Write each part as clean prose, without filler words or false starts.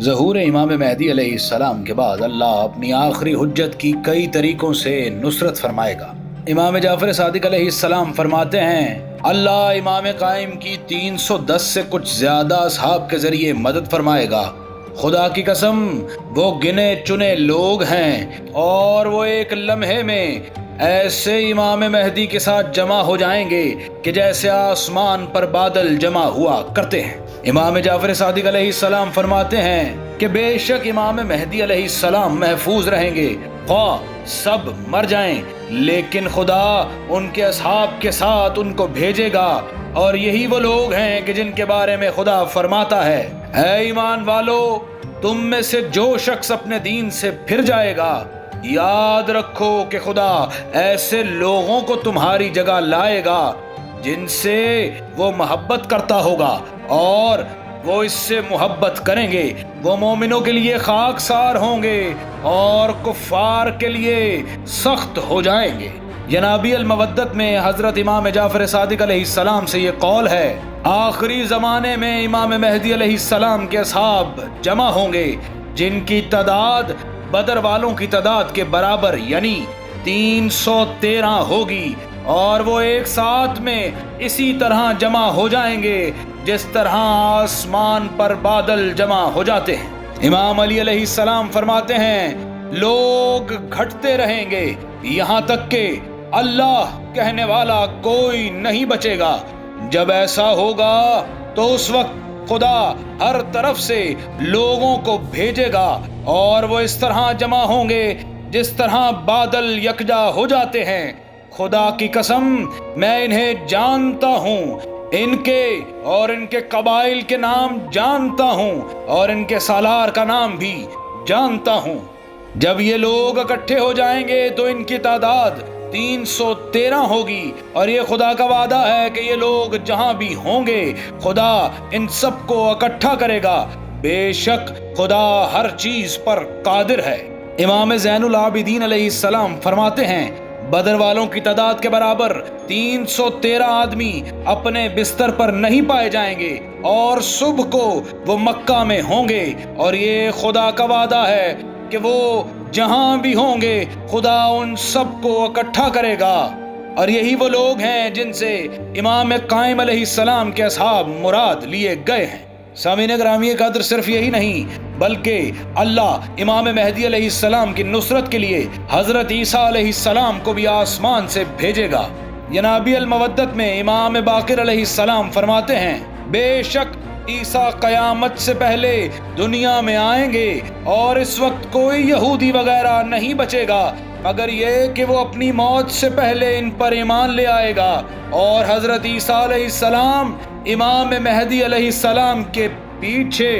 ظہور امام مہدی علیہ السلام کے بعد اللہ اپنی آخری حجت کی کئی طریقوں سے نصرت فرمائے گا۔ امام جعفر صادق علیہ السلام فرماتے ہیں اللہ امام قائم کی 310 سے کچھ زیادہ اصحاب کے ذریعے مدد فرمائے گا۔ خدا کی قسم وہ گنے چنے لوگ ہیں اور وہ ایک لمحے میں ایسے امام مہدی کے ساتھ جمع ہو جائیں گے کہ جیسے آسمان پر بادل جمع ہوا کرتے ہیں۔ امام جعفر صادق علیہ السلام فرماتے ہیں کہ بے شک امام مہدی علیہ السلام محفوظ رہیں گے، خواہ سب مر جائیں، لیکن خدا ان کے اصحاب کے ساتھ ان کو بھیجے گا، اور یہی وہ لوگ ہیں کہ جن کے بارے میں خدا فرماتا ہے اے ایمان والو، تم میں سے جو شخص اپنے دین سے پھر جائے گا، یاد رکھو کہ خدا ایسے لوگوں کو تمہاری جگہ لائے گا جن سے وہ محبت کرتا ہوگا اور وہ اس سے محبت کریں گے۔ وہ مومنوں کے لیے خاکسار ہوں گے اور کفار کے لیے سخت ہو جائیں گے۔ ینابی المودت میں حضرت امام جعفر صادق علیہ السلام سے یہ قول ہے، آخری زمانے میں امام مہدی علیہ السلام کے اصحاب جمع ہوں گے جن کی تعداد بدر والوں کی تعداد کے برابر یعنی 313 ہوگی، اور وہ ایک ساتھ میں اسی طرح جمع ہو جائیں گے جس طرح آسمان پر بادل جمع ہو جاتے ہیں۔ امام علی علیہ السلام فرماتے ہیں لوگ گھٹتے رہیں گے یہاں تک کہ اللہ کہنے والا کوئی نہیں بچے گا۔ جب ایسا ہوگا تو اس وقت خدا ہر طرف سے لوگوں کو بھیجے گا اور وہ اس طرح جمع ہوں گے جس طرح بادل یکجا ہو جاتے ہیں۔ خدا کی قسم میں انہیں جانتا ہوں، ان کے اور ان کے قبائل کے نام جانتا ہوں اور ان کے سالار کا نام بھی جانتا ہوں۔ جب یہ لوگ اکٹھے ہو جائیں گے تو ان کی تعداد 313 ہوگی، اور یہ خدا کا وعدہ ہے کہ یہ لوگ جہاں بھی ہوں گے خدا ان سب کو اکٹھا کرے گا، بے شک خدا ہر چیز پر قادر ہے۔ امام زین العابدین علیہ السلام فرماتے ہیں بدر والوں کی تعداد کے برابر 313 آدمی اپنے بستر پر نہیں پائے جائیں گے، اور صبح کو وہ مکہ میں ہوں گے، اور یہ خدا کا وعدہ ہے کہ وہ جہاں بھی ہوں گے خدا ان سب کو اکٹھا کرے گا، اور یہی وہ لوگ ہیں جن سے امام قائم علیہ السلام کے اصحاب مراد لیے گئے ہیں۔ سامعین گرامی قدر صرف یہی نہیں بلکہ اللہ امام مہدی علیہ السلام کی نصرت کے لیے حضرت عیسیٰ علیہ السلام کو بھی آسمان سے بھیجے گا۔ ینابی المودت میں امام باقر علیہ السلام فرماتے ہیں بے شک عیسیٰ قیامت سے پہلے دنیا میں آئیں گے، اور اس وقت کوئی یہودی وغیرہ نہیں بچے گا مگر یہ کہ وہ اپنی موت سے پہلے ان پر ایمان لے آئے گا، اور حضرت عیسیٰ علیہ السلام امام مہدی علیہ السلام کے پیچھے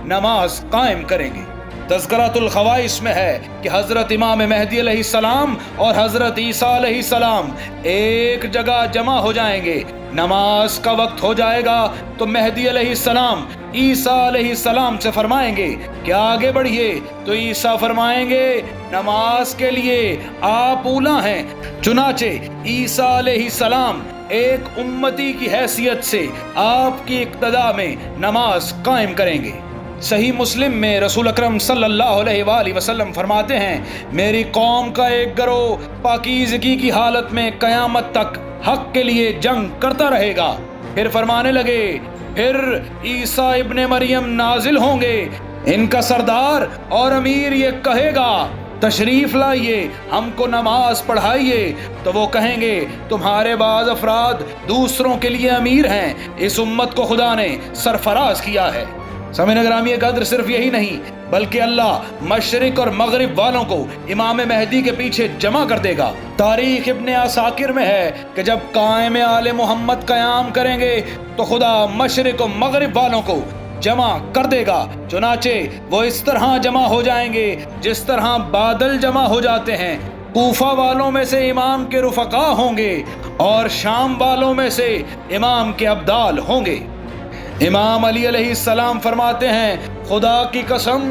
نماز قائم کریں گے۔ تذکرۃ الخوائص میں ہے کہ حضرت امام مہدی علیہ السلام اور حضرت عیسیٰ علیہ السلام ایک جگہ جمع ہو جائیں گے، نماز کا وقت ہو جائے گا تو مہدی علیہ السلام عیسیٰ علیہ السلام سے فرمائیں گے کہ آگے بڑھیے، تو عیسیٰ فرمائیں گے نماز کے لیے آپ اولا ہیں۔ چنانچہ عیسیٰ علیہ السلام ایک امتی کی حیثیت سے آپ کی اقتداء میں نماز قائم کریں گے۔ صحیح مسلم میں رسول اکرم صلی اللہ علیہ وآلہ وسلم فرماتے ہیں میری قوم کا ایک گروہ پاکیزگی کی حالت میں قیامت تک حق کے لیے جنگ کرتا رہے گا۔ پھر فرمانے لگے پھر عیسیٰ ابن مریم نازل ہوں گے، ان کا سردار اور امیر یہ کہے گا تشریف لائیے، ہم کو نماز پڑھائیے، تو وہ کہیں گے تمہارے بعض افراد دوسروں کے لیے امیر ہیں، اس امت کو خدا نے سرفراز کیا ہے۔ سامعین گرامی قدر صرف یہی نہیں بلکہ اللہ مشرق اور مغرب والوں کو امام مہدی کے پیچھے جمع کر دے گا۔ تاریخ ابن عساکر میں ہے کہ جب قائم آل محمد قیام کریں گے تو خدا مشرق و مغرب والوں کو جمع کر دے گا، چنانچہ وہ اس طرح جمع ہو جائیں گے جس طرح بادل جمع ہو جاتے ہیں۔ کوفہ والوں میں سے امام کے رفقا ہوں گے اور شام والوں میں سے امام کے ابدال ہوں گے۔ امام علی علیہ السلام فرماتے ہیں خدا کی قسم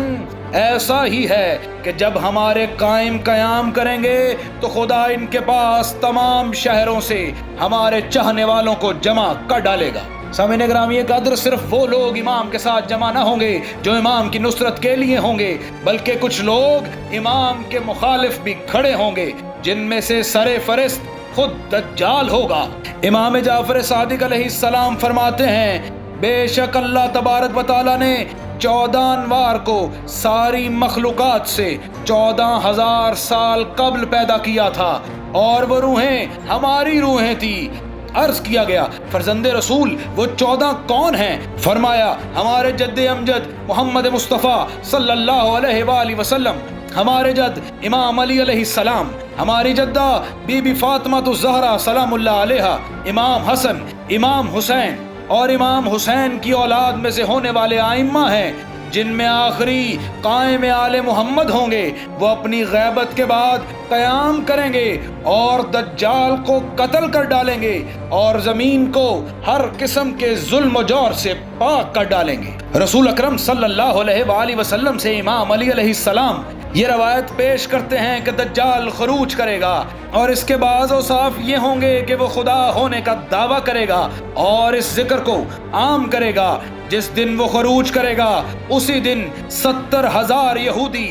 ایسا ہی ہے کہ جب ہمارے قائم قیام کریں گے تو خدا ان کے پاس تمام شہروں سے ہمارے چاہنے والوں کو جمع کر ڈالے گا۔ सामईन ग्रामी कदर सिर्फ वो लोग इमाम के साथ जमा न होंगे जो इमाम की नुसरत के लिए होंगे, बल्कि कुछ लोग इमाम के मुखालिफ भी खड़े होंगे, जिनमें से सरे फरिस्त खुद दज्जाल होगा। इमाम जाफर सादिक अलैहिस्सलाम फरमाते हैं, बेशक अल्लाह तबारक व तआला ने 14 अनवार को सारी मखलूकात से 14,000 साल कबल पैदा किया था और वो रूहें हमारी रूहें थी। अर्ज किया गया, फरजंदे रसूल वो 14 कौन हैं? फरमाया, हमारे जद्दे अमजद मोहम्मद मुस्तफ़ा सल्लल्लाहु अलैहि वसल्लम, हमारे जद इमाम अली अलैहिस्सलाम, हमारी जद्दा बीबी फातिमा ज़हरा सलामुल्लाह अलैहा, इमाम हसन, इमाम हुसैन और इमाम हुसैन की औलाद में से होने वाले आइम्मा हैं, जिनमें आखिरी कायम आले मोहम्मद होंगे। वो अपनी गैबत के बाद क़याम करेंगे और दज्जाल को कत्ल कर डालेंगे और ज़मीन को हर किस्म के जुल्म जौर से पाक कर डालेंगे। रसूल अकरम सल्लल्लाहु अलैहि वसल्लम से इमाम अली अलैहिस्सलाम ये रवायत पेश करते हैं कि दज्जाल खरूज करेगा और इसके बाद औसाफ ये होंगे कि वो खुदा होने का दावा करेगा और इस जिक्र को आम करेगा। जिस दिन वो खरूज करेगा उसी दिन 70,000 यहूदी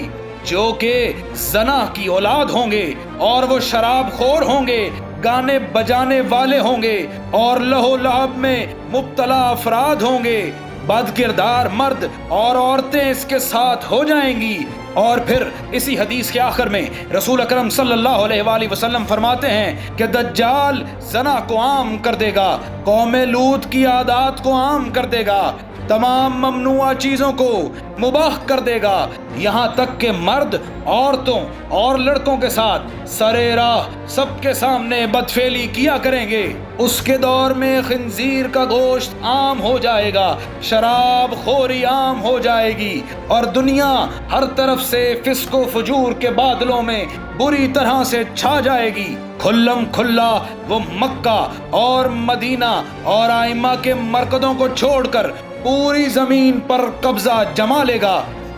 जो कि जना की औलाद होंगे और वो शराब खोर होंगे, गाने बजाने वाले होंगे और लहो लहब में मुब्तला अफराद होंगे, बदकिरदार मर्द और औरतें इसके साथ हो जाएंगी। और फिर इसी हदीस के आखिर में रसूल अकरम सल्लल्लाहु अलैहि वसल्लम फरमाते हैं कि दज्जाल जना को आम कर देगा, कौम लूत की आदात को आम कर देगा, तमाम ममनुआ चीज़ों को मुबाह कर देगा, यहाँ तक कि मर्द औरतों और लड़कों के साथ सरे राह सबके सामने बदफेली किया करेंगे। उसके दौर में खिंजीर का गोश्त आम हो जाएगा, शराब खोरी आम हो जाएगी और दुनिया हर तरफ से फिस्को फजूर के बादलों में बुरी तरह से छा जाएगी। खुल्लम खुल्ला वो मक्का और मदीना और आइमा के मरकदों को छोड़कर पूरी जमीन पर कब्जा जमा लेगा।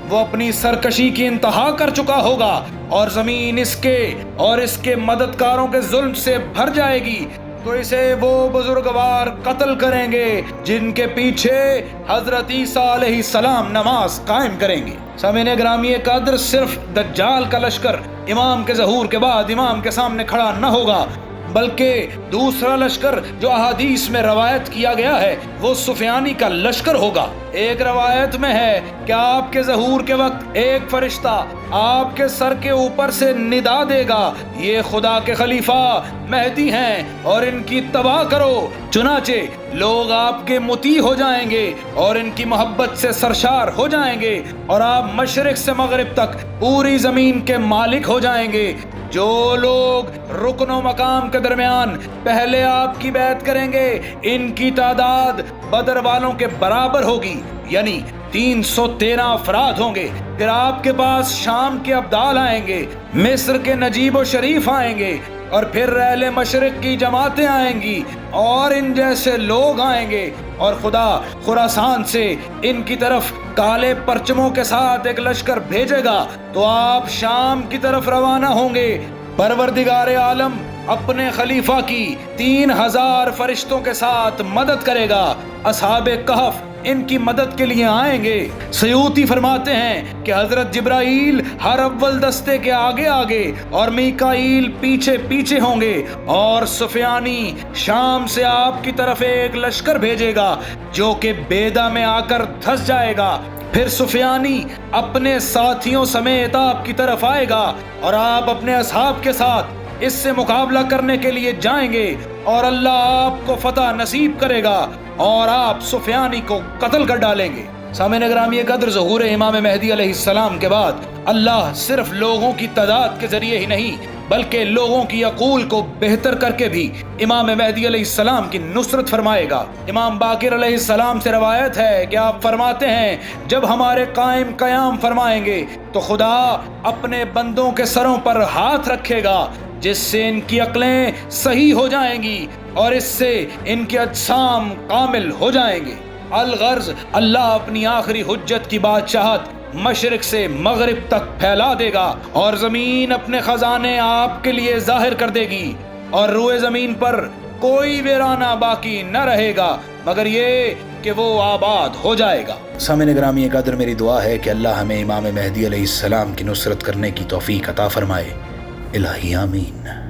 वो अपनी सरकशी की इंतहा कर चुका होगा और जमीन इसके और इसके मददगारों के जुल्म से भर जाएगी, तो इसे वो बुजुर्गवार कत्ल करेंगे जिनके पीछे हजरत ईसा अलैहिस्सलाम नमाज कायम करेंगे। सामईन ग्रामी कद्र सिर्फ दज्जाल का लश्कर इमाम के ज़हूर के बाद इमाम के सामने खड़ा न होगा, बल्कि दूसरा लश्कर जो अहादीस में रवायत किया गया है वो सुफियानी का लश्कर होगा। एक रवायत में है कि आपके ज़हूर के वक्त एक फरिश्ता आपके सर के ऊपर से निदा देगा, ये खुदा के खलीफा मेहदी हैं और इनकी तबाह करो। चुनाचे लोग आपके मुती हो जाएंगे और इनकी मोहब्बत से सरशार हो जाएंगे और आप मशरिक से मगरिब तक पूरी जमीन के मालिक हो जाएंगे। जो लोग रुकनो मकाम के दरमियान पहले आपकी बैत करेंगे, इनकी तादाद बदर वालों के बराबर होगी, यानी 313 अफराद होंगे। फिर आपके पास शाम के अब्दाल आएंगे, मिस्र के नजीब व शरीफ आएंगे और फिर रहले मशरिक की जमातें आएंगी और इन जैसे लोग आएंगे और खुदा खुरासान से इनकी तरफ काले परचमों के साथ एक लश्कर भेजेगा, तो आप शाम की तरफ रवाना होंगे। परवरदिगार आलम अपने खलीफा की 3000 फरिश्तों के साथ मदद करेगा। असहाबे कहफ इनकी मदद के लिए आएंगे। सयूती फरमाते हैं कि हजरत जिब्राइल हर अव्वल दस्ते के आगे आगे और मीकाईल पीछे पीछे होंगे और सुफियानी शाम से आपकी तरफ एक लश्कर भेजेगा जो कि बेदा में आकर धंस जाएगा। फिर सुफियानी अपने साथियों समेत आपकी तरफ आएगा और आप अपने असहाब के साथ इससे मुकाबला करने के लिए जाएंगे और अल्लाह आपको फतह नसीब करेगा और आप सुफियानी को कत्ल कर डालेंगे। सामईन ग्रामी कद्र ज़हूर इमाम मेहदी अलैहिस्सलाम के बाद अल्लाह सिर्फ लोगों की तादाद के जरिए ही नहीं बल्कि लोगों की अकूल को बेहतर करके भी इमाम मेहदी अलैहिस्सलाम की नुसरत फरमाएगा। इमाम बाकिर अलैहिस्सलाम से रवायत है कि आप फरमाते हैं, जब हमारे कायम कयाम फरमाएंगे तो खुदा अपने बंदों के सरों पर हाथ रखेगा जिससे इनकी अक्लें सही हो जाएंगी और इससे इनके अज्साम कामिल हो जाएंगे। अलगर्ज अल्लाह अपनी आखिरी हुज्जत की बादशाहत मशरिक से मगरिब तक फैला देगा और जमीन अपने खजाने आपके लिए जाहिर कर देगी और रूए जमीन पर कोई वीराना बाकी न रहेगा مگر یہ کہ وہ آباد ہو جائے گا۔ سامعین گرامی قدر، میری دعا ہے کہ اللہ ہمیں امام مہدی علیہ السلام کی نصرت کرنے کی توفیق عطا فرمائے۔ الہی آمین۔